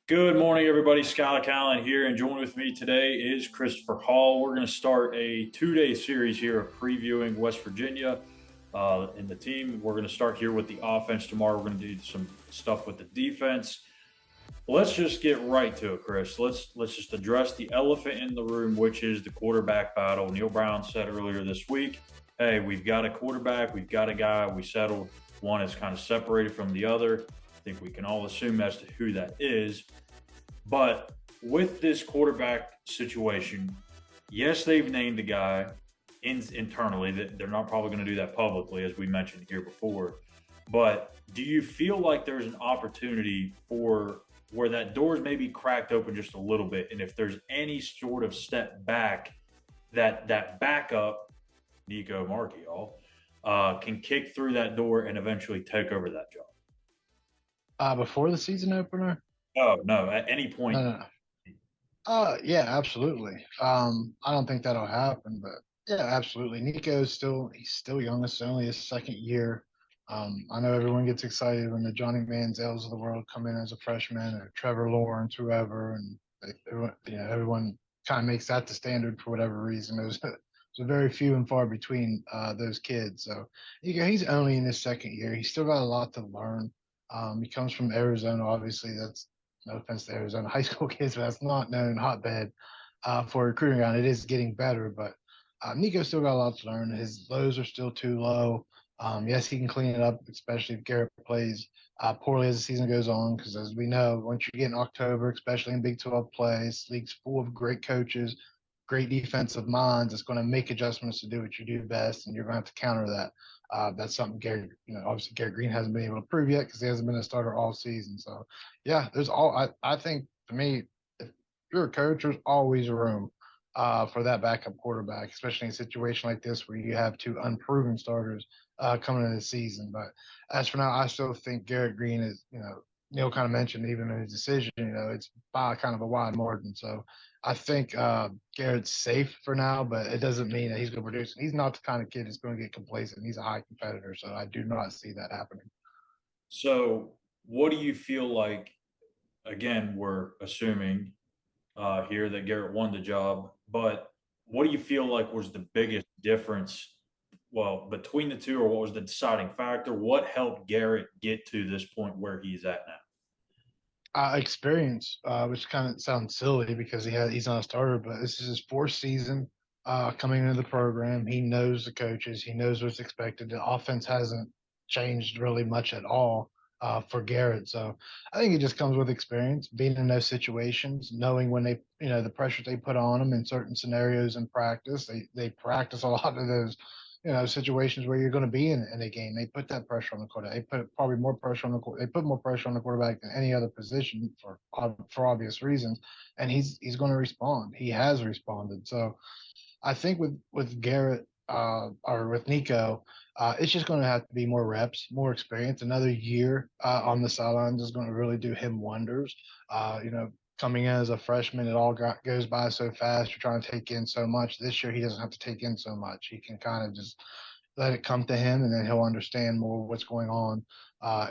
Good morning, everybody. Schuyler Callihan here, and joining with me today is Christopher Hall. We're going to start a two-day series here of previewing West Virginia and the team. We're going to start here with the offense tomorrow. We're going to do some stuff with the defense. Let's just get right to it, Chris. Let's just address the elephant in the room, which is the quarterback battle. Neil Brown said earlier this week, "Hey, we've got a quarterback. We've got a guy. We settled. One is kind of separated from the other. I think we can all assume as to who that is." But with this quarterback situation, yes, they've named a guy internally. That they're not probably going to do that publicly, as we mentioned here before. But do you feel like there's an opportunity for where that door's maybe cracked open just a little bit, and if there's any sort of step back, that backup Nico Marchiol can kick through that door and eventually take over that job? Before the season opener? Oh no, at any No, point. no, no. Yeah, absolutely. I don't think that'll happen, but yeah, absolutely. He's still young. It's only his second year. I know everyone gets excited when the Johnny Manziels of the world come in as a freshman, or Trevor Lawrence, whoever, and everyone kind of makes that the standard for whatever reason. There's very few and far between those kids. So he's only in his second year. He's still got a lot to learn. He comes from Arizona. Obviously, that's no offense to Arizona high school kids, but that's not known hotbed for recruiting ground. It is getting better, but Nico's still got a lot to learn. His lows are still too low. Yes, he can clean it up, especially if Garrett plays poorly as the season goes on. Because as we know, once you get in October, especially in Big 12 play, this league's full of great coaches, great defensive minds. It's going to make adjustments to do what you do best, and you're going to have to counter that. That's something obviously Garrett Green hasn't been able to prove yet because he hasn't been a starter all season. So, yeah, I think to me, if you're a coach, there's always room for that backup quarterback, especially in a situation like this where you have two unproven starters coming into the season. But as for now, I still think Garrett Green is, Neil kind of mentioned even in his decision, it's by kind of a wide margin. So I think Garrett's safe for now, but it doesn't mean that he's going to produce. He's not the kind of kid that's going to get complacent. He's a high competitor, so I do not see that happening. So, what do you feel like? Again, we're assuming here that Garrett won the job, but what do you feel like was the biggest difference? Well, between the two, or what was the deciding factor? What helped Garrett get to this point where he's at now? Experience, which kind of sounds silly because he's not a starter, but this is his fourth season coming into the program. He knows the coaches, he knows what's expected. The offense hasn't changed really much at all for Garrett. So I think it just comes with experience, being in those situations, knowing when the pressure they put on them in certain scenarios in practice. They practice a lot of those situations where you're going to be in a game. They put that pressure on the quarterback. They put probably more pressure on they put more pressure on the quarterback than any other position for obvious reasons. And he's going to respond. He has responded. So I think with Garrett or with Nico, it's just going to have to be more reps, more experience. Another year on the sidelines is going to really do him wonders. Coming in as a freshman, goes by so fast. You're trying to take in so much. This year, he doesn't have to take in so much. He can kind of just let it come to him, and then he'll understand more what's going on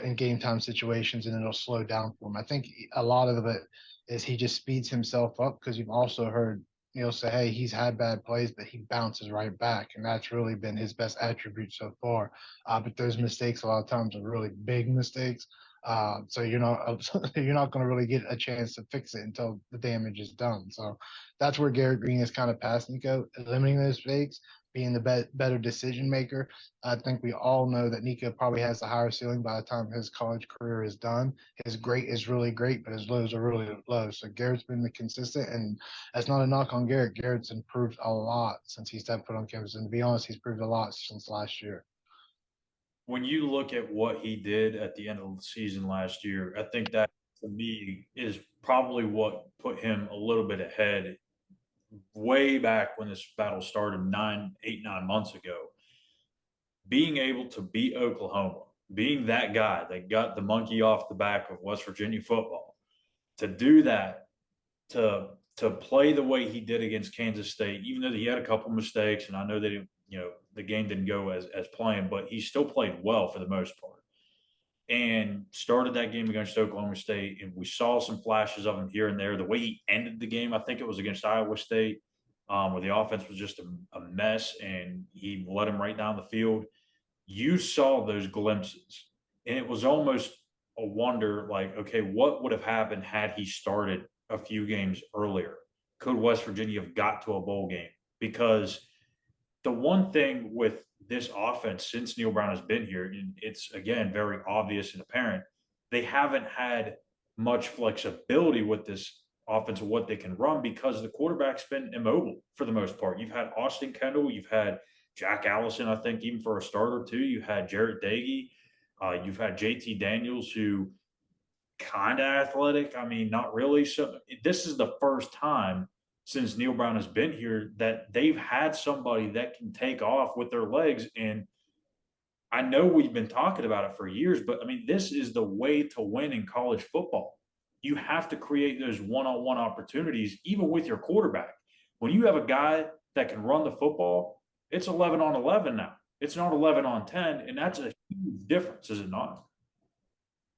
in game time situations, and it'll slow down for him. I think a lot of it is he just speeds himself up because you've also heard Neil say, hey, he's had bad plays, but he bounces right back, and that's really been his best attribute so far. But those mistakes a lot of times are really big mistakes. So you're not going to really get a chance to fix it until the damage is done. So that's where Garrett Green is kind of past Nico, limiting those mistakes, being the better decision maker. I think we all know that Nico probably has the higher ceiling by the time his college career is done. His great is really great, but his lows are really low. So Garrett's been the consistent, and that's not a knock on Garrett. Garrett's improved a lot since he stepped foot on campus, and to be honest, he's improved a lot since last year. When you look at what he did at the end of the season last year, I think that to me is probably what put him a little bit ahead way back when this battle started 9 8 9 months ago. Being able to beat Oklahoma, being that guy that got the monkey off the back of West Virginia football, to do that, to play the way he did against Kansas State, even though he had a couple mistakes, and I know that the game didn't go as planned, but he still played well for the most part. and started that game against Oklahoma State. And we saw some flashes of him here and there. The way he ended the game, I think it was against Iowa State, where the offense was just a mess and he let him right down the field. You saw those glimpses, and it was almost a wonder like, okay, what would have happened had he started a few games earlier? Could West Virginia have got to a bowl game? Because the one thing with this offense since Neil Brown has been here, and it's again very obvious and apparent, they haven't had much flexibility with this offense of what they can run because the quarterback's been immobile for the most part. You've had Austin Kendall, you've had Jack Allison, I think, even for a starter too. You had Jarrett Dagey, you've had JT Daniels, who kind of athletic. I mean, not really. So this is the first time since Neil Brown has been here that they've had somebody that can take off with their legs. And I know we've been talking about it for years, but I mean, this is the way to win in college football. You have to create those one-on-one opportunities, even with your quarterback. When you have a guy that can run the football, it's 11 on 11 now. It's not 11 on 10, and that's a huge difference, is it not?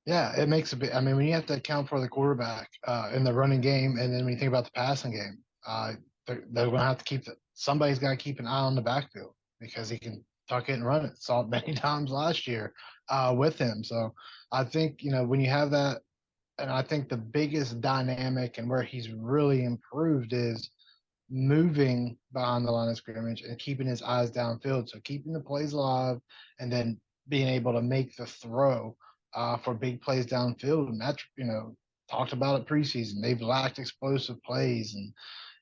Yeah, it makes a bit. I mean, when you have to account for the quarterback in the running game, and then when you think about the passing game, they're going to have to somebody's got to keep an eye on the backfield because he can tuck it and run it. Saw it many times last year with him. So I think, when you have that, and I think the biggest dynamic and where he's really improved is moving behind the line of scrimmage and keeping his eyes downfield. So keeping the plays alive and then being able to make the throw for big plays downfield. And that's, talked about it preseason. They've lacked explosive plays. And,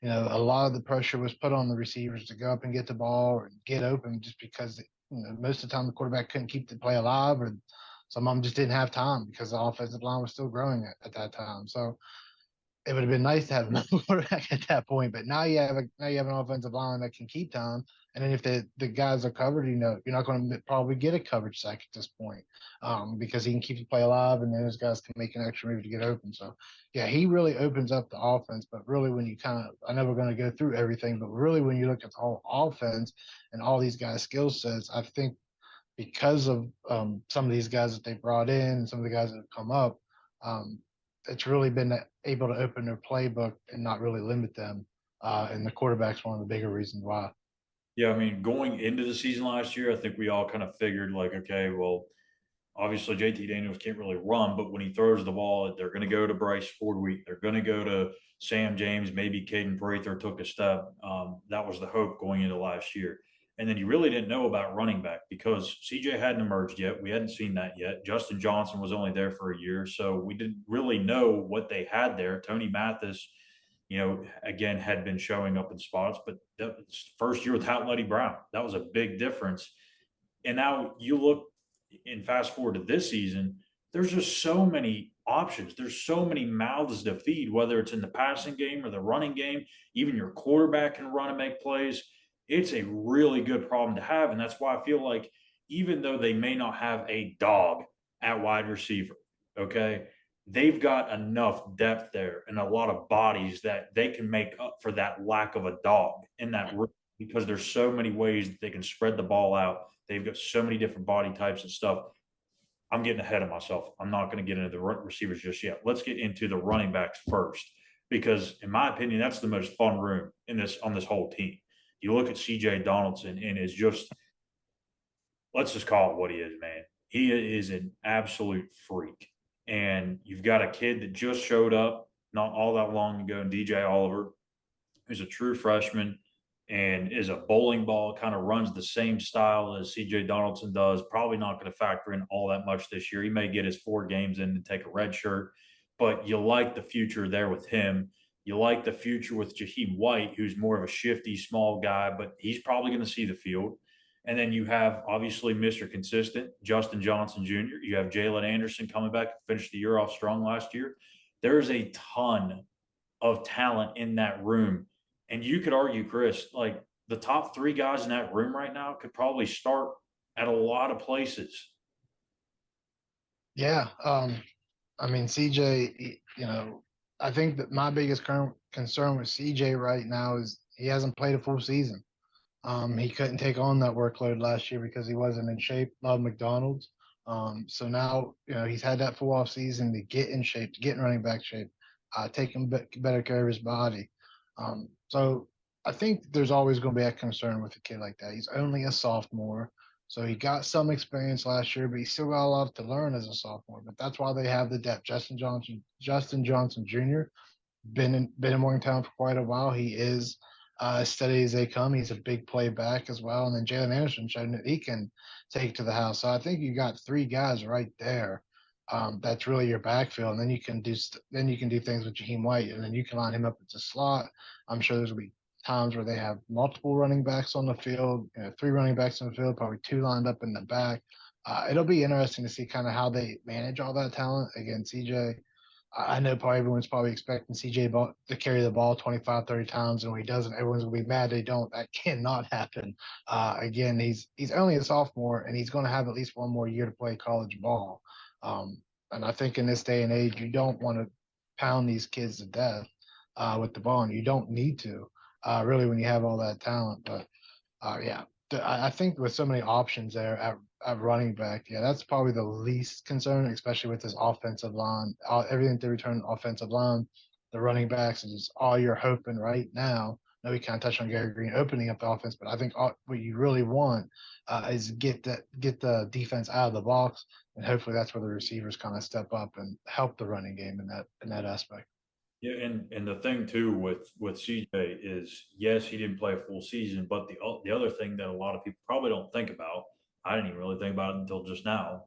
a lot of the pressure was put on the receivers to go up and get the ball or get open just because, most of the time the quarterback couldn't keep the play alive or some of them just didn't have time because the offensive line was still growing at that time. So it would have been nice to have another quarterback at that point. But now you have an offensive line that can keep time. And then if the guys are covered, you're not going to probably get a coverage sack at this point because he can keep the play alive, and then those guys can make an extra move to get open. So yeah, he really opens up the offense. But really, when you I know we're going to go through everything, but really when you look at the whole offense and all these guys' skill sets, I think because of some of these guys that they brought in and some of the guys that have come up, um, it's really been able to open their playbook and not really limit them. And the quarterback's one of the bigger reasons why. Yeah, I mean, going into the season last year, I think we all kind of figured like, okay, well, obviously JT Daniels can't really run, but when he throws the ball, they're going to go to Bryce Ford Wheat. They're going to go to Sam James. Maybe Caden Prather took a step. That was the hope going into last year. And then you really didn't know about running back because CJ hadn't emerged yet. We hadn't seen that yet. Justin Johnson was only there for a year. So we didn't really know what they had there. Tony Mathis, again, had been showing up in spots, but that was first year without Letty Brown. That was a big difference. And now you look and fast forward to this season, there's just so many options. There's so many mouths to feed, whether it's in the passing game or the running game. Even your quarterback can run and make plays. It's a really good problem to have. And that's why I feel like even though they may not have a dog at wide receiver, okay, they've got enough depth there and a lot of bodies that they can make up for that lack of a dog in that room because there's so many ways that they can spread the ball out. They've got so many different body types and stuff. I'm getting ahead of myself. I'm not going to get into the receivers just yet. Let's get into the running backs first, because in my opinion, that's the most fun room in this on this whole team. You look at CJ Donaldson and is just, let's just call it what he is, man. He is an absolute freak. And you've got a kid that just showed up not all that long ago, DJ Oliver, who's a true freshman and is a bowling ball, kind of runs the same style as CJ Donaldson does. Probably not going to factor in all that much this year. He may get his 4 games in and take a red shirt, but you like the future there with him. You like the future with Jaheim White, who's more of a shifty, small guy, but he's probably going to see the field. And then you have obviously Mr. Consistent, Justin Johnson Jr. You have Jalen Anderson coming back, finished the year off strong last year. There's a ton of talent in that room. And you could argue, Chris, like the top 3 guys in that room right now could probably start at a lot of places. Yeah. I mean, CJ, I think that my biggest concern with CJ right now is he hasn't played a full season. He couldn't take on that workload last year because he wasn't in shape. Love McDonald's. So now, he's had that full off season to get in shape, to get in running back shape, taking better care of his body. So I think there's always going to be a concern with a kid like that. He's only a sophomore. So he got some experience last year, but he still got a lot to learn as a sophomore. But that's why they have the depth. Justin Johnson Jr. been in Morgantown for quite a while. He is as steady as they come. He's a big play back as well. And then Jalen Anderson showing that he can take to the house. So I think you got three guys right there. That's really your backfield, and then you can do things with Jaheim White, and then you can line him up at the slot. I'm sure there's gonna be times where they have multiple running backs on the field, three running backs on the field, probably two lined up in the back. It'll be interesting to see kind of how they manage all that talent. Again, CJ, I know probably everyone's probably expecting CJ to carry the ball 25, 30 times, and when he doesn't, everyone's gonna be mad they don't. That cannot happen. Again, he's only a sophomore, and he's going to have at least one more year to play college ball. Um, and I think in this day and age, you don't want to pound these kids to death with the ball, and you don't need to really when you have all that talent. But yeah, I think with so many options there at running back, yeah, that's probably the least concern, especially with this offensive line. Everything to return offensive line, the running backs is all you're hoping right now. I know we kind of touched on Gary Green opening up the offense, but I think what you really want is get the defense out of the box, and hopefully that's where the receivers kind of step up and help the running game in that aspect. Yeah, and the thing too with CJ is yes, he didn't play a full season, but the other thing that a lot of people probably don't think about, I didn't even really think about it until just now,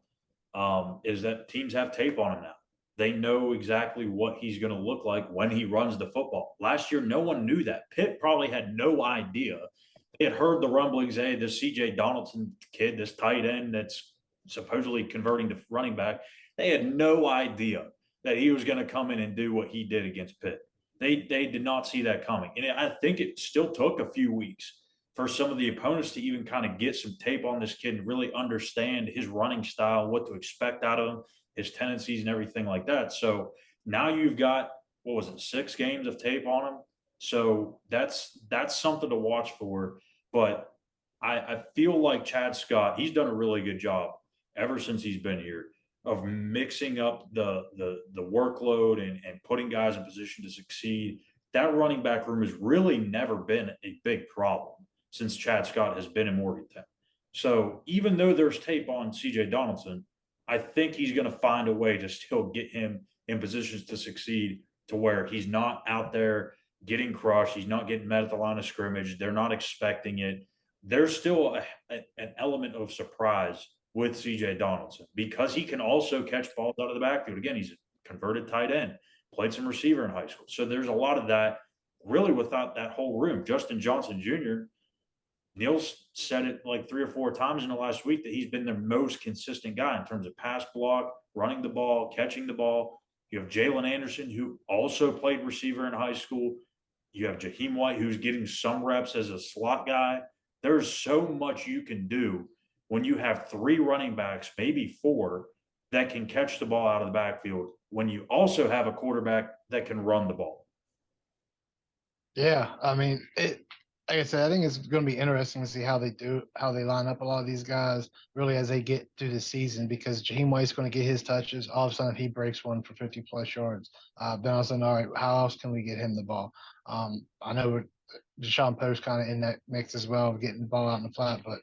is that teams have tape on him now. They know exactly what he's going to look like when he runs the football. Last year, no one knew that. Pitt probably had no idea. They had heard the rumblings, hey, this CJ Donaldson kid, this tight end that's supposedly converting to running back. They had no idea that he was going to come in and do what he did against Pitt. They did not see that coming. And I think it still took a few weeks for some of the opponents to even kind of get some tape on this kid and really understand his running style, what to expect out of him, his tendencies, and everything like that. So now you've got what was it, 6 games of tape on him. So that's something to watch for. But I feel like Chad Scott, he's done a really good job ever since he's been here of mixing up the workload and putting guys in position to succeed. That running back room has really never been a big problem since Chad Scott has been in Morgantown. So even though there's tape on CJ Donaldson, I think he's going to find a way to still get him in positions to succeed to where he's not out there getting crushed. He's not getting met at the line of scrimmage. They're not expecting it. There's still an element of surprise with CJ Donaldson because he can also catch balls out of the backfield. Again, he's a converted tight end, played some receiver in high school. So there's a lot of that really without that whole room. Justin Johnson Jr., Neil's said it like 3 or 4 times in the last week that he's been their most consistent guy in terms of pass block, running the ball, catching the ball. You have Jalen Anderson, who also played receiver in high school. You have Jaheim White, who's getting some reps as a slot guy. There's so much you can do when you have three running backs, maybe four, that can catch the ball out of the backfield, when you also have a quarterback that can run the ball. Yeah, I mean, like I said, I think it's going to be interesting to see how they line up a lot of these guys really as they get through the season because Jaheim White's going to get his touches. All of a sudden, if he breaks one for 50 plus yards, then all of a sudden, all right, how else can we get him the ball? I know Deshaun Post kind of in that mix as well, getting the ball out in the flat, but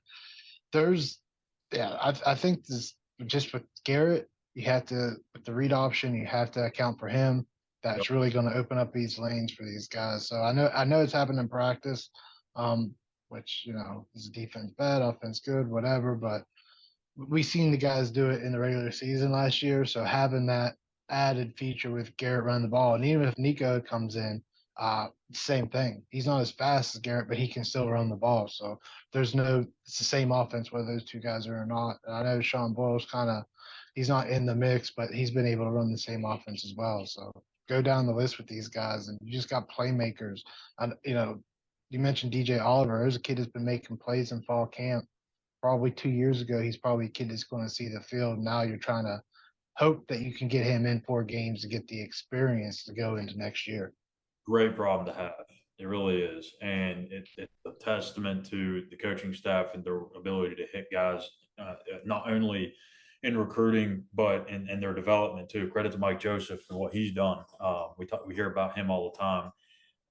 there's, yeah, I think this just with Garrett, you have to with the read option, you have to account for him. Yep. That's really going to open up these lanes for these guys. So I know it's happened in practice, um, which is a defense bad, offense good, whatever. But we seen the guys do it in the regular season last year. So having that added feature with Garrett running the ball, and even if Nico comes in, same thing. He's not as fast as Garrett, but he can still run the ball. So it's the same offense whether those two guys are or not. And I know Sean Boyle's he's not in the mix, but he's been able to run the same offense as well. So go down the list with these guys, and you just got playmakers. And you mentioned DJ Oliver. There's a kid that's been making plays in fall camp. Probably 2 years ago, he's probably a kid that's going to see the field. Now you're trying to hope that you can get him in 4 games to get the experience to go into next year. Great problem to have. It really is. And it's a testament to the coaching staff and their ability to hit guys not only in recruiting, but in their development too. Credit to Mike Joseph for what he's done. We hear about him all the time,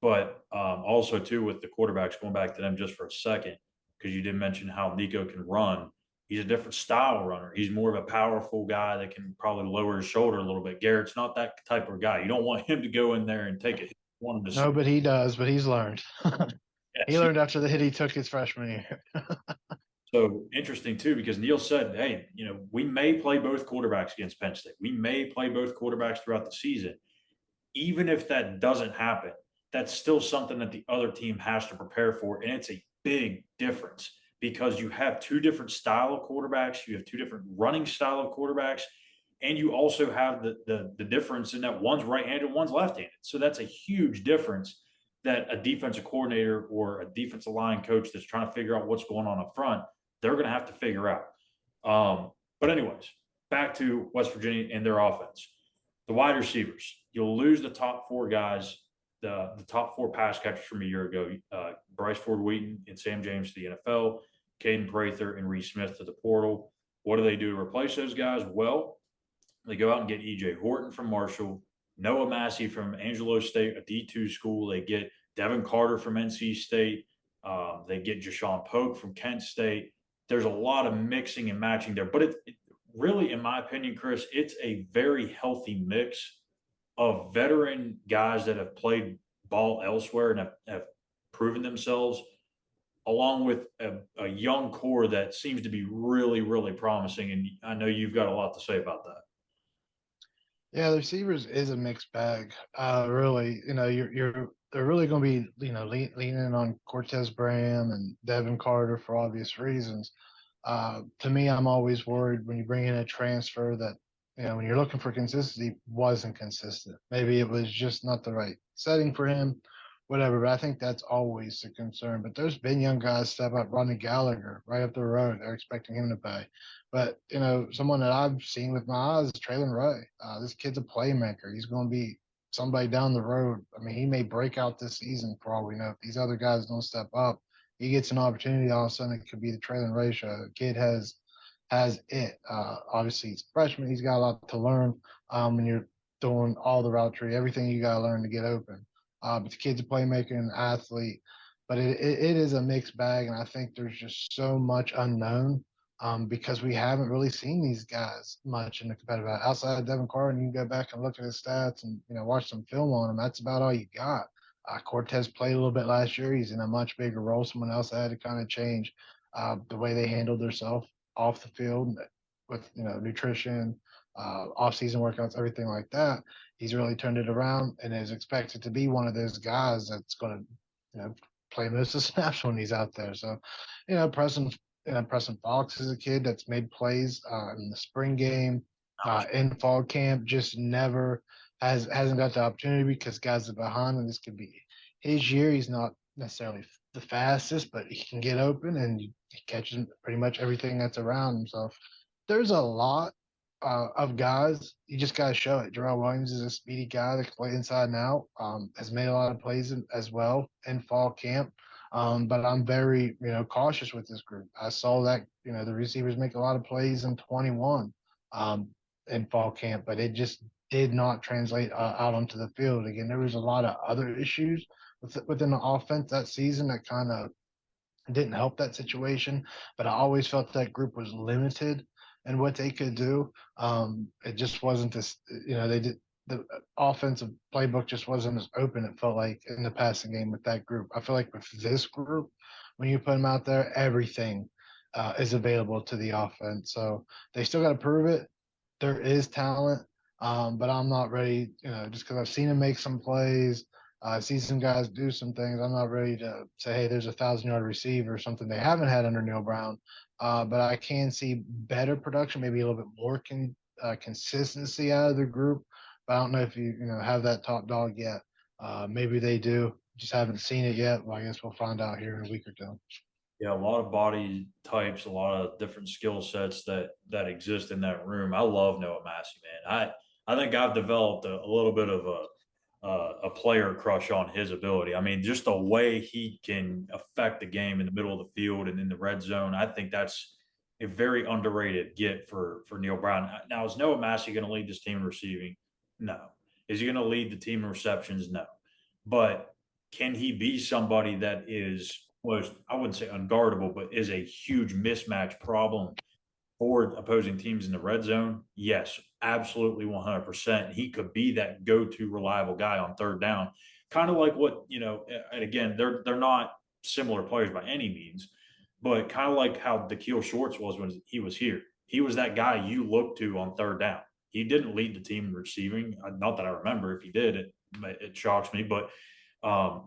but also too with the quarterbacks. Going back to them just for a second, because you did mention how Nico can run. He's a different style runner. He's more of a powerful guy that can probably lower his shoulder a little bit. Garrett's not that type of guy. You don't want him to go in there and take it. You want him to. No, but he does. But he's learned. He Yes, learned after the hit he took his freshman year. so interesting too, because Neil said, "Hey, we may play both quarterbacks against Penn State. We may play both quarterbacks throughout the season. Even if that doesn't happen, that's still something that the other team has to prepare for, and it's a big difference because you have two different style of quarterbacks, you have two different running style of quarterbacks, and you also have the difference in that one's right-handed, one's left-handed. So that's a huge difference that a defensive coordinator or a defensive line coach that's trying to figure out what's going on up front, they're going to have to figure out. But anyways, back to West Virginia and their offense. The wide receivers, you'll lose the top four guys, the top four pass catchers from a year ago. Bryce Ford Wheaton and Sam James to the NFL, Caden Prather and Reese Smith to the portal. What do they do to replace those guys? Well, they go out and get EJ Horton from Marshall, Noah Massey from Angelo State, a D2 school. They get Devin Carter from NC State. They get Jashawn Polk from Kent State. There's a lot of mixing and matching there, but it really, in my opinion, Chris, it's a very healthy mix of veteran guys that have played ball elsewhere and have proven themselves, along with a young core that seems to be really, really promising. And I know you've got a lot to say about that. Yeah, the receivers is a mixed bag. Really, you're they're really going to be leaning on Cortez Graham and Devin Carter for obvious reasons. To me, I'm always worried when you bring in a transfer that when you're looking for consistency wasn't consistent. Maybe it was just not the right setting for him, whatever. But I think that's always the concern. But there's been young guys step up, Ronnie Gallagher, right up the road. They're expecting him to play. But someone that I've seen with my eyes is Traylon Ray. This kid's a playmaker. He's going to be somebody down the road. I mean, he may break out this season for all we know. If these other guys don't step up, he gets an opportunity. All of a sudden, it could be the Traylon Ray show. The kid has it. Obviously, he's a freshman. He's got a lot to learn. When you're doing all the route tree, everything you got to learn to get open. But the kid's a playmaker and an athlete. But it is a mixed bag, and I think there's just so much unknown because we haven't really seen these guys much in the competitive outside of Devin Carter. And you can go back and look at his stats and watch some film on him. That's about all you got. Cortez played a little bit last year. He's in a much bigger role. Someone else had to kind of change the way they handled themselves off the field with nutrition, off-season workouts, everything like that. He's really turned it around and is expected to be one of those guys that's going to play most of the snaps when he's out there. So, Preston Fox is a kid that's made plays in the spring game, in fall camp, just never hasn't got the opportunity because guys are behind, and this could be his year. He's not necessarily the fastest, but he can get open and he catches pretty much everything that's around him. So there's a lot of guys. You just got to show it. Jarrell Williams is a speedy guy that can play inside and out. Has made a lot of plays as well in fall camp. But I'm very, cautious with this group. I saw that, the receivers make a lot of plays in 21 in fall camp, but it just did not translate out onto the field. Again, there was a lot of other issues within the offense that season that kind of didn't help that situation. But I always felt that group was limited in what they could do. It just wasn't this, they did the offensive playbook just wasn't as open. It felt like in the passing game with that group. I feel like with this group, when you put them out there, everything is available to the offense. So they still got to prove it. There is talent, but I'm not ready. Just because I've seen him make some plays, I see some guys do some things. I'm not ready to say, hey, there's a 1,000-yard receiver or something they haven't had under Neil Brown. But I can see better production, maybe a little bit more consistency out of the group. But I don't know if you have that top dog yet. Maybe they do. Just haven't seen it yet. Well, I guess we'll find out here in a week or two. Yeah, a lot of body types, a lot of different skill sets that exist in that room. I love Noah Massey, man. I think I've developed a little bit of a player crush on his ability. I mean, just the way he can affect the game in the middle of the field and in the red zone. I think that's a very underrated get for Neil Brown. Now, is Noah Massey going to lead this team in receiving? No. Is he going to lead the team in receptions? No. But can he be somebody that is, was, I wouldn't say unguardable, but is a huge mismatch problem for opposing teams in the red zone? Yes, absolutely 100%. He could be that go-to reliable guy on third down. Kind of like what, and again, they're not similar players by any means, but kind of like how Da'Keil Shorts was when he was here. He was that guy you look to on third down. He didn't lead the team in receiving. Not that I remember. If he did, it shocks me. But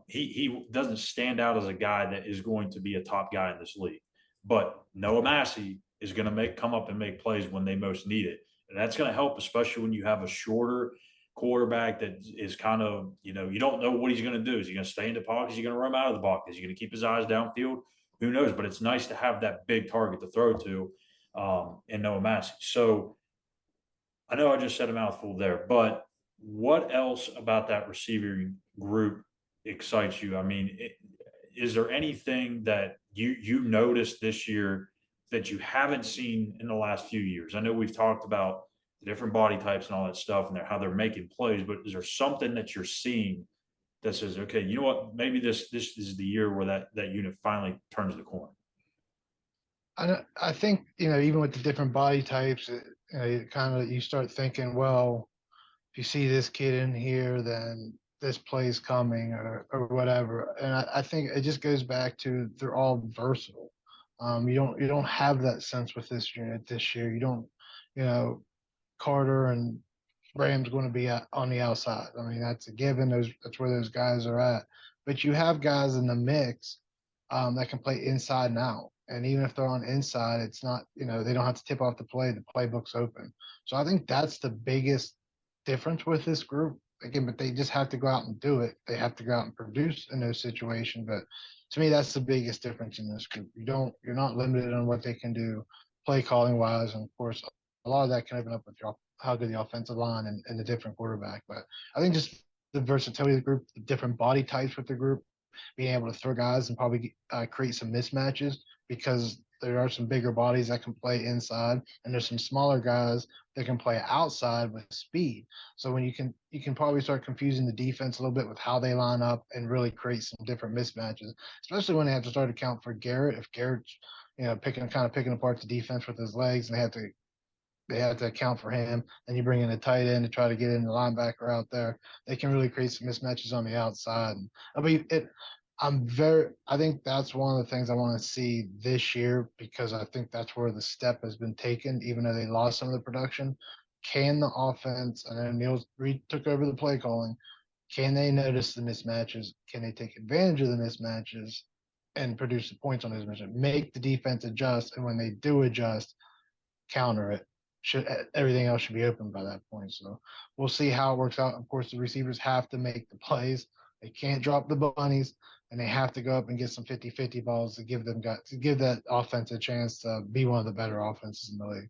he doesn't stand out as a guy that is going to be a top guy in this league. But Noah Massey is going to come up and make plays when they most need it, and that's going to help, especially when you have a shorter quarterback that is kind of, you don't know what he's going to do. Is he going to stay in the pocket? Is he going to run out of the pocket? Is he going to keep his eyes downfield? Who knows? But it's nice to have that big target to throw to, in Noah Massey. So I know I just said a mouthful there, but what else about that receiving group excites you? I mean, is there anything that you noticed this year that you haven't seen in the last few years? I know we've talked about the different body types and all that stuff and how they're making plays, but is there something that you're seeing that says, okay, you know what, maybe this is the year where that unit finally turns the corner? I think even with the different body types, you kind of you start thinking, well, if you see this kid in here, then this play's coming or whatever. And I think it just goes back to they're all versatile. You don't have that sense with this unit this year. You don't, you know, Carter and Graham's going to be on the outside. I mean, that's a given. That's where those guys are at. But you have guys in the mix that can play inside and out. And even if they're on inside, it's not, they don't have to tip off the play. The playbook's open. So I think that's the biggest difference with this group. Again, but they just have to go out and do it. They have to go out and produce in those situations. But to me, that's the biggest difference in this group. You're not limited on what they can do play calling wise. And of course, a lot of that can open up with how good the offensive line and the different quarterback. But I think just the versatility of the group, the different body types with the group, being able to throw guys and probably create some mismatches because there are some bigger bodies that can play inside and there's some smaller guys that can play outside with speed. So when you can probably start confusing the defense a little bit with how they line up and really create some different mismatches, especially when they have to start to count for Garrett. If Garrett's picking apart the defense with his legs and they have to account for him. Then you bring in a tight end to try to get in the linebacker out there. They can really create some mismatches on the outside. And I think that's one of the things I want to see this year because I think that's where the step has been taken, even though they lost some of the production. Can the offense, and then Neil Reed took over the play calling, can they notice the mismatches? Can they take advantage of the mismatches and produce the points on those mismatches? Make the defense adjust, and when they do adjust, counter it. Everything else should be open by that point. So we'll see how it works out. Of course, the receivers have to make the plays. They can't drop the bunnies, and they have to go up and get some 50-50 balls to give that offense a chance to be one of the better offenses in the league.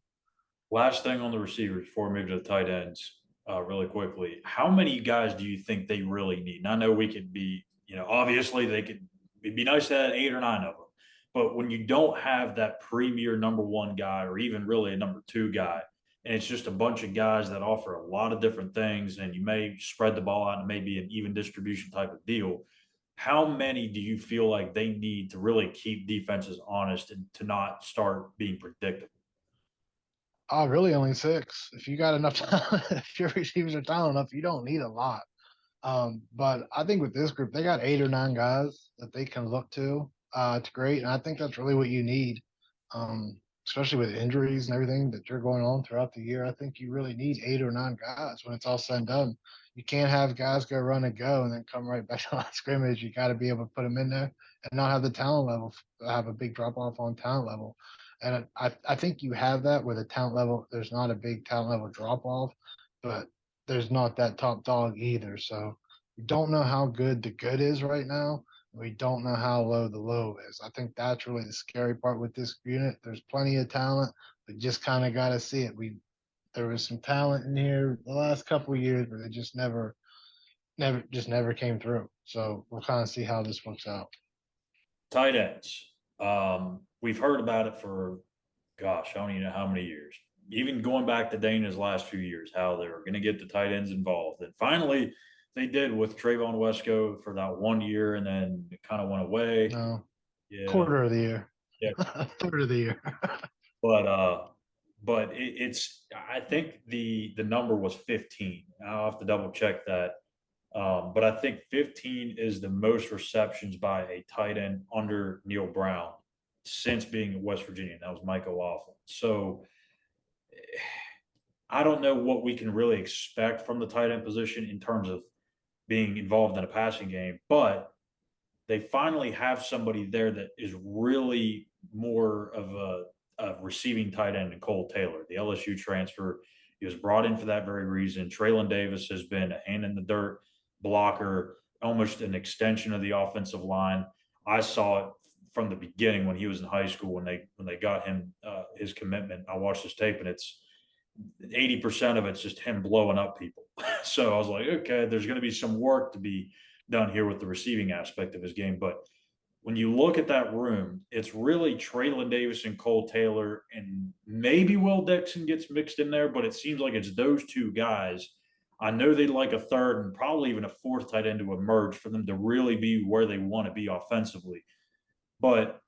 Last thing on the receivers before we move to the tight ends, really quickly. How many guys do you think they really need? And I know we could be, obviously it'd be nice to have 8 or 9 of them. But when you don't have that premier number one guy or even really a number two guy, and it's just a bunch of guys that offer a lot of different things, and you may spread the ball out and maybe an even distribution type of deal, how many do you feel like they need to really keep defenses honest and to not start being predictable? Really only six. If you got enough talent, if your receivers are talented enough, you don't need a lot. But I think with this group, they got 8 or 9 guys that they can look to. It's great, and I think that's really what you need, especially with injuries and everything that you're going on throughout the year. I think you really need 8 or 9 guys when it's all said and done. You can't have guys go run and go and then come right back to line scrimmage. You got to be able to put them in there and not have the talent level have a big drop off on talent level. And I think you have that with a talent level. There's not a big talent level drop off, but there's not that top dog either. So we don't know how good the good is right now. We don't know how low the low is. I think that's really the scary part with this unit. There's plenty of talent. We just kind of got to see it. There was some talent in here the last couple of years, but it just never came through. So we'll kind of see how this works out. Tight ends. We've heard about it for gosh, I don't even know how many years. Even going back to Dana's last few years, how they were going to get the tight ends involved. And finally, they did with Trayvon Wesco for that 1 year, and then it kind of went away. No, Yeah, quarter of the year, yeah. a third of the year. But it's I think the number was 15. I'll have to double check that. But I think 15 is the most receptions by a tight end under Neil Brown since being at West Virginia. That was Mike O'Laughlin. So I don't know what we can really expect from the tight end position in terms of being involved in a passing game, but they finally have somebody there that is really more of a receiving tight end than Cole Taylor, the LSU transfer. He was brought in for that very reason. Traylon Davis has been a hand in the dirt blocker, almost an extension of the offensive line. I saw it from the beginning when he was in high school when they got him his commitment. I watched his tape and it's 80% of it's just him blowing up people. So I was like, okay, there's going to be some work to be done here with the receiving aspect of his game. But when you look at that room, it's really Traylon Davis and Cole Taylor, and maybe Will Dixon gets mixed in there, but it seems like it's those two guys. I know they'd like a third and probably even a fourth tight end to emerge for them to really be where they want to be offensively. But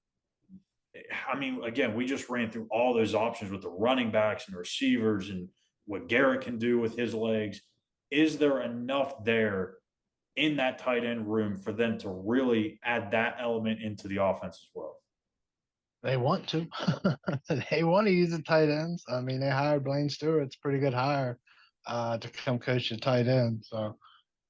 I mean, again, we just ran through all those options with the running backs and the receivers and what Garrett can do with his legs. Is there enough there in that tight end room for them to really add that element into the offense as well? They want to. They want to use the tight ends. I mean, they hired Blaine Stewart. It's a pretty good hire to come coach the tight end. So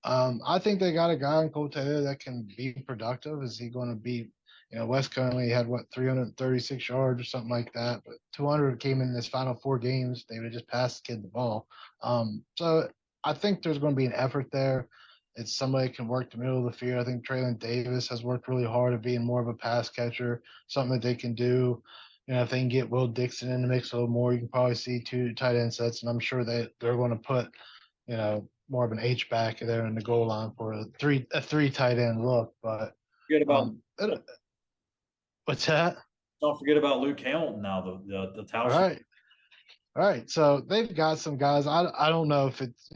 I think they got a guy in Cole Taylor that can be productive. Is he going to be, West currently had what 336 yards or something like that, but 200 came in his final 4 games. They would just pass the kid the ball. So I think there's going to be an effort there. It's somebody who can work the middle of the field. I think Traylon Davis has worked really hard at being more of a pass catcher, something that they can do. If they can get Will Dixon in the mix a little more, you can probably see 2 tight end sets, and I'm sure they're going to put more of an H back there in the goal line for a three tight end look. But Forget about what's that? don't forget about Luke Hamilton now, the All Towson. right, all right. So they've got some guys. I don't know if it's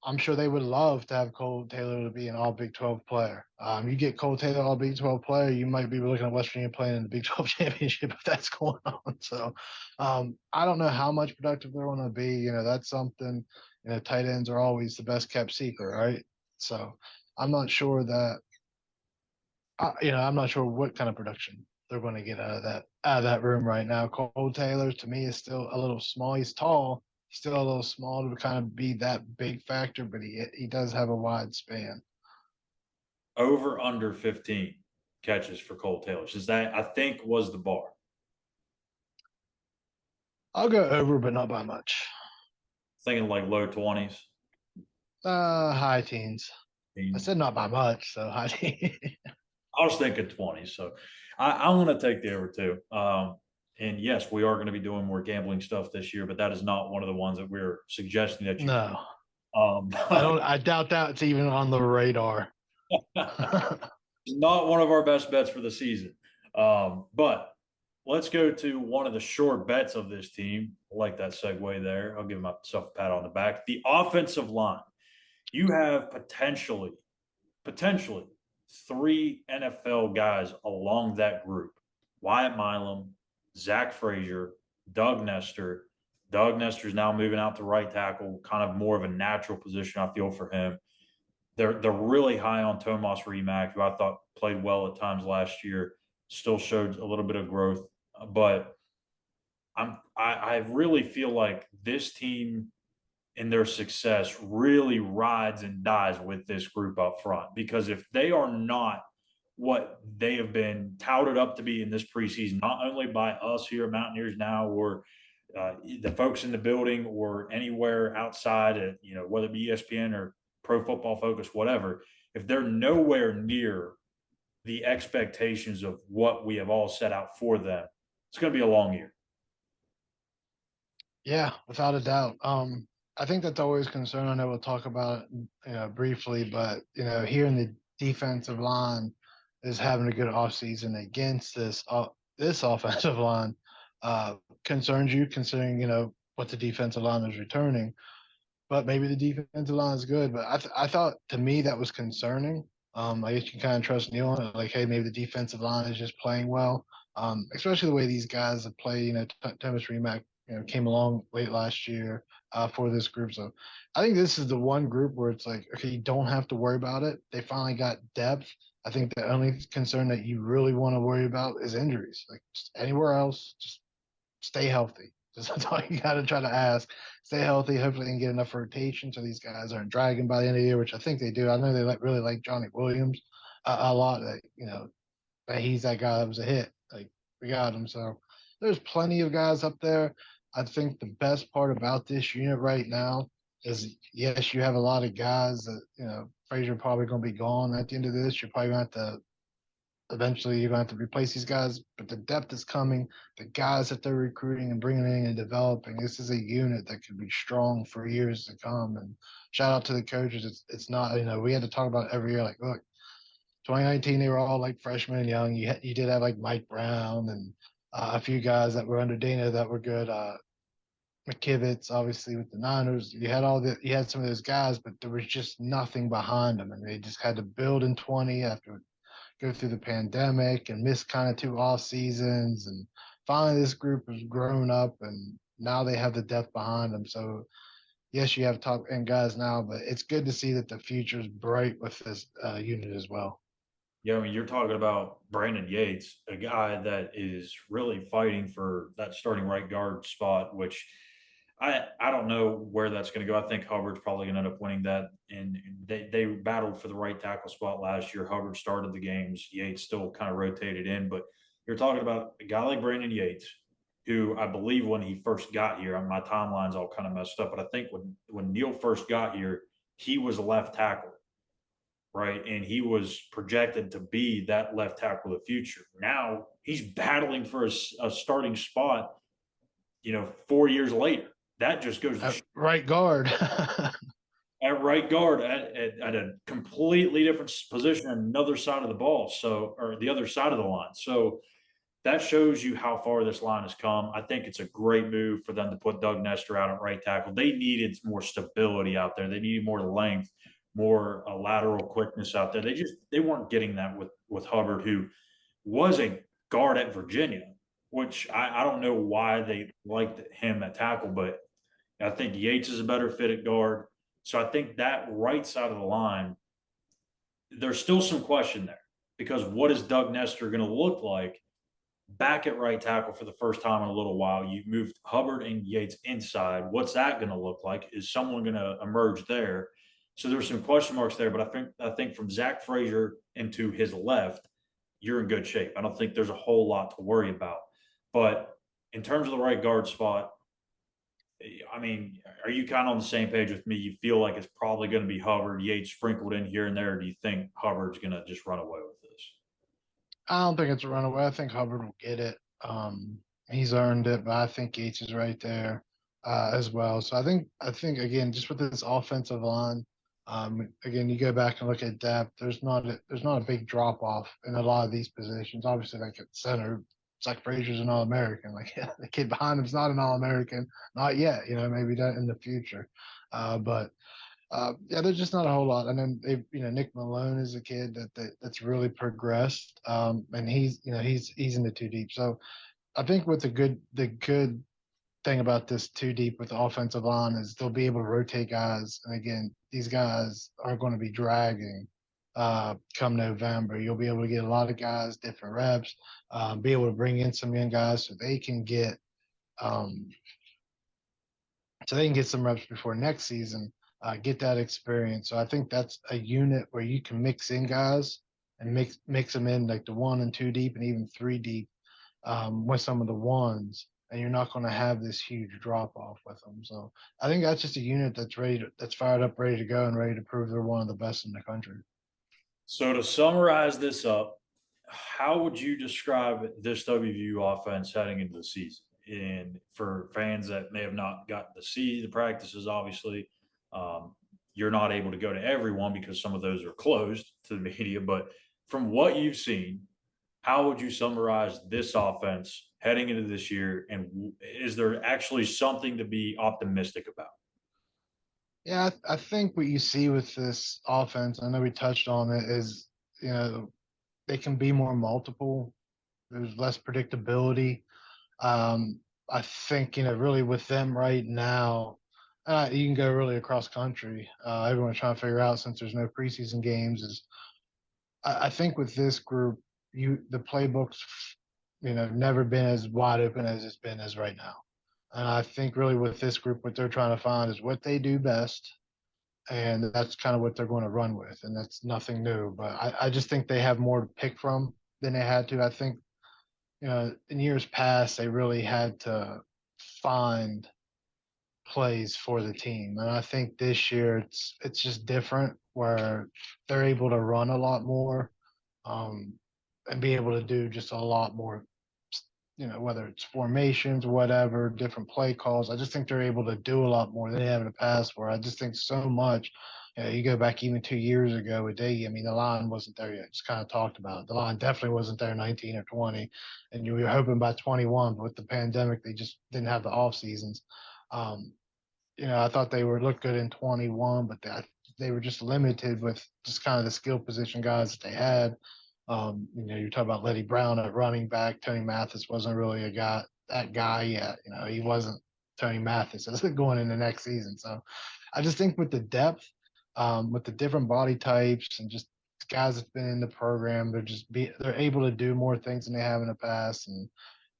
I'm sure they would love to have Cole Taylor to be an All Big 12 player. You get Cole Taylor All Big 12 player, you might be looking at West Virginia playing in the Big 12 championship if that's going on. So I don't know how much productive they're going to be. That's something. Tight ends are always the best kept secret, right? So I'm not sure that. I'm not sure what kind of production they're going to get out of that room right now. Cole Taylor to me is still a little small. He's tall. He's still a little small to kind of be that big factor, but he does have a wide span. Over under 15 catches for Cole Taylor, since that I think was the bar. I'll go over, but not by much. Thinking like low 20s. High teens. I said not by much, so high teens. I was thinking 20. So I want to take the over too. And yes, we are going to be doing more gambling stuff this year, but that is not one of the ones that we're suggesting that you. No, I But don't. I doubt that it's even on the radar. not one of our best bets for the season. But let's go to one of the short bets of this team. I like that segue there. I'll give myself a pat on the back. The offensive line. You have potentially 3 NFL guys along that group. Wyatt Milam, Zach Frazier, Doug Nestor. Doug Nestor's now moving out to right tackle, kind of more of a natural position, I feel, for him. They're really high on Tomas Remack, who I thought played well at times last year, still showed a little bit of growth. But I really feel like this team and their success really rides and dies with this group up front. Because if they are not what they have been touted up to be in this preseason, not only by us here at Mountaineers Now or the folks in the building or anywhere outside, whether it be ESPN or Pro Football Focus, whatever, if they're nowhere near the expectations of what we have all set out for them, it's going to be a long year. Yeah, without a doubt. I think that's always a concern. I know we'll talk about it, briefly, but here in the defensive line is having a good offseason against this offensive line. concerns you considering, what the defensive line is returning. But maybe the defensive line is good. But I thought to me that was concerning. I guess you can kind of trust Neil on it. Like, hey, maybe the defensive line is just playing well. Especially the way these guys have played. Thomas Remack, came along late last year for this group. So I think this is the one group where it's like, okay, you don't have to worry about it. They finally got depth. I think the only concern that you really want to worry about is injuries. Like, just anywhere else, just stay healthy. That's all you got to try to ask. Stay healthy. Hopefully, they can get enough rotation so these guys aren't dragging by the end of the year, which I think they do. I know they really like Johnny Williams a lot. That he's that guy that was a hit. Like, we got him. So there's plenty of guys up there. I think the best part about this unit right now is, yes, you have a lot of guys that, Frazier probably going to be gone at the end of this. You're probably going to have to eventually you're going to have to replace these guys, but the depth is coming. The guys that they're recruiting and bringing in and developing, this is a unit that could be strong for years to come. And shout out to the coaches. It's not, we had to talk about it every year. Like, look, 2019 they were all like freshmen and young. You did have like Mike Brown and a few guys that were under Dana that were good. McKivitz, obviously with the Niners, you had some of those guys, but there was just nothing behind them, and they just had to build in 20 after go through the pandemic and miss kind of two off seasons. And finally, this group has grown up and now they have the depth behind them. So, yes, you have top end guys now, but it's good to see that the future is bright with this unit as well. Yeah, I mean, you're talking about Brandon Yates, a guy that is really fighting for that starting right guard spot, which I don't know where that's going to go. I think Hubbard's probably going to end up winning that. And they battled for the right tackle spot last year. Hubbard started the games. Yates still kind of rotated in. But you're talking about a guy like Brandon Yates, who I believe when he first got here, my timeline's all kind of messed up, but I think when Neil first got here, he was a left tackle, right? And he was projected to be that left tackle of the future. Now he's battling for a starting spot, 4 years later. That just goes to right guard. at right guard at a completely different position on another side of the ball. So, or the other side of the line. So that shows you how far this line has come. I think it's a great move for them to put Doug Nestor out at right tackle. They needed more stability out there. They needed more length, more lateral quickness out there. They weren't getting that with Hubbard, who was a guard at Virginia, which I don't know why they liked him at tackle, but I think Yates is a better fit at guard. So I think that right side of the line, there's still some question there because what is Doug Nestor going to look like back at right tackle for the first time in a little while? You moved Hubbard and Yates inside. What's that going to look like? Is someone going to emerge there? So there's some question marks there, but I think from Zach Frazier into his left, you're in good shape. I don't think there's a whole lot to worry about. But in terms of the right guard spot, I mean, are you kind of on the same page with me? You feel like it's probably going to be Hubbard, Yates sprinkled in here and there. Or do you think Hubbard's going to just run away with this? I don't think it's a runaway. I think Hubbard will get it. He's earned it, but I think Yates is right there as well. So I think again, just with this offensive line, again, you go back and look at depth. There's not a big drop off in a lot of these positions. Obviously, like at center, Zach Frazier's an All American. Like the kid behind him's not an All American, not yet. Maybe that in the future. But yeah, there's just not a whole lot. And then Nick Malone is a kid that's really progressed, and he's in the two deep. So I think what the good thing about this two deep with the offensive line is they'll be able to rotate guys. And again, these guys aren't going to be dragging come November. You'll be able to get a lot of guys different reps, be able to bring in some young guys um, so they can get some reps before next season, get that experience. So I think that's a unit where you can mix in guys and mix them in like the one and two deep and even three deep with some of the ones, and you're not going to have this huge drop off with them. So I think that's just a unit that's fired up, ready to go, and ready to prove they're one of the best in the country. So to summarize this up, how would you describe this WVU offense heading into the season? And for fans that may have not gotten to see the practices, obviously, um, you're not able to go to everyone because some of those are closed to the media. But from what you've seen, How would you summarize this offense heading into this year? And is there actually something to be optimistic about? Yeah, I think what you see with this offense, I know we touched on it, is you know they can be more multiple. There's less predictability. Um, I think really with them right now, you can go really across country. Everyone's trying to figure out since there's no preseason games. Is I think with this group, the playbooks, never been as wide open as it's been as right now. And I think really with this group, what they're trying to find is what they do best, and that's kind of what they're going to run with, and that's nothing new. But I just think they have more to pick from than they had to. I think in years past they really had to find plays for the team, and I think this year it's just different where they're able to run a lot more, um, and be able to do just a lot more, whether it's formations, whatever, different play calls. I just think they're able to do a lot more than they have in the past. Where I just think so much. You go back even 2 years ago with Day. I mean, the line wasn't there yet. Just kind of talked about it. The line definitely wasn't there 19 or 20, and you were hoping by 21. But with the pandemic, they just didn't have the off seasons. Um, I thought they were looked good in 21, but they were just limited with just kind of the skill position guys that they had. You talk about Letty Brown at running back. Tony Mathis wasn't really that guy yet. He wasn't Tony Mathis as going in the next season. So I just think with the depth, with the different body types and just guys that's been in the program, they're able to do more things than they have in the past, and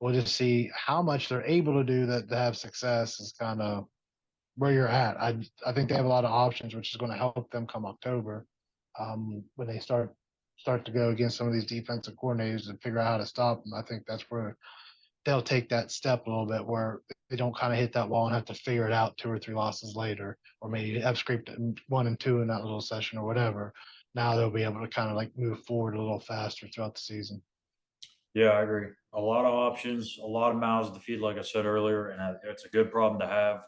we'll just see how much they're able to do that to have success is kind of where you're at. I think they have a lot of options, which is going to help them come October, when they start to go against some of these defensive coordinators and figure out how to stop them. I think that's where they'll take that step a little bit, where they don't kind of hit that wall and have to figure it out 2 or 3 losses later, or maybe have scraped 1 and 2 in that little session or whatever. Now they'll be able to kind of like move forward a little faster throughout the season. Yeah, I agree. A lot of options, a lot of mouths to feed, like I said earlier, and it's a good problem to have.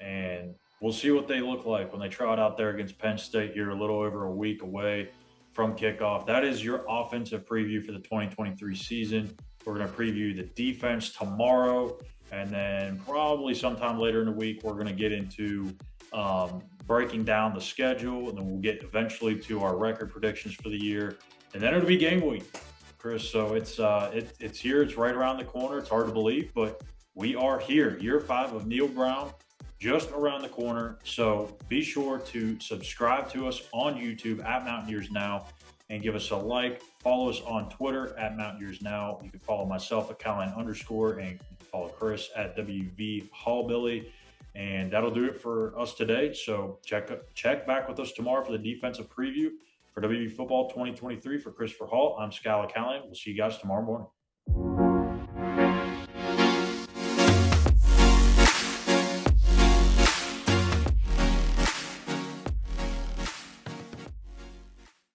And we'll see what they look like when they trot out there against Penn State here, a little over a week away from kickoff. That is your offensive preview for the 2023 season. We're going to preview the defense tomorrow, and then probably sometime later in the week, we're going to get into breaking down the schedule, and then we'll get eventually to our record predictions for the year, and then it'll be game week, Chris. So it's here. It's right around the corner. It's hard to believe, but we are here. Year 5 of Neil Brown, just around the corner. So be sure to subscribe to us on YouTube at Mountaineers Now and give us a like. Follow us on Twitter at Mountaineers Now. You can follow myself at Callihan _ and you can follow Chris at WV Hallbilly. And that'll do it for us today. So check back with us tomorrow for the defensive preview for WV Football 2023. For Christopher Hall, I'm Schuyler Callihan. We'll see you guys tomorrow morning.